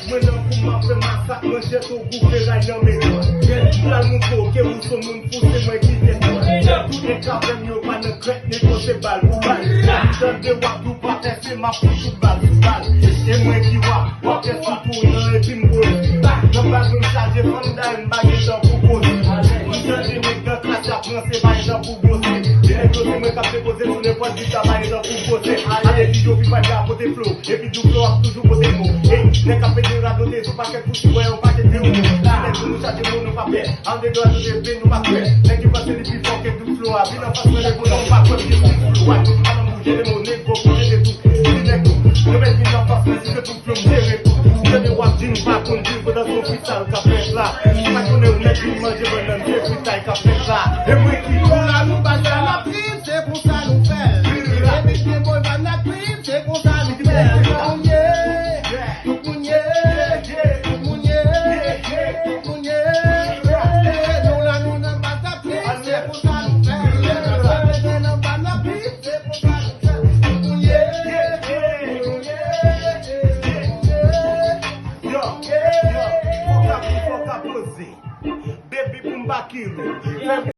Mwen nan pou ma fe masak, mwen jet ou goupe ray nan me doan. Plan moun ko, ke ou son moun pou se mwen ki te doan. Tout e kapen yo pa nan krek, ne ko se bal pou bal. Don de wak dou pate, se ma pou tout bal pou bal. E mwen ki wak e sou pou nan e pin bol. Nan bag mwen chaje fanda, en bagay dan pou pose. Mwen chanje mek dan klas ya pran se bagay dan pou bose. Mwen kap se pose sou ne pot di tabay dan pou pose. Ale video pi pa ja pote flow, e pi du flow ap toujou pote mo. Ne kap pe de radote sou paket pou si voye ou paket de ou. Ne kou nou chaje moun nou pa pe, an de do a nou de pe nou pa kwe. Ne ki pase li pi foket du flow a, bi nan pas me le pou nan pa kwe pi sou flow a. Anan mouje de moun, ne kou kouje de tout. Si ne kou, ne met mi nan pas me si ke tout flow mjere tout. Se de wak din pa kon din, pou dan son freestyle ka fek la. Pa kone ou net mi manje banan, se freestyle ka fek la. E mwen ki kou la nou bajan la prim, se pou sa nou fel. E mi ki boy van la prim, se pou sa nou fel. Baby, boom, back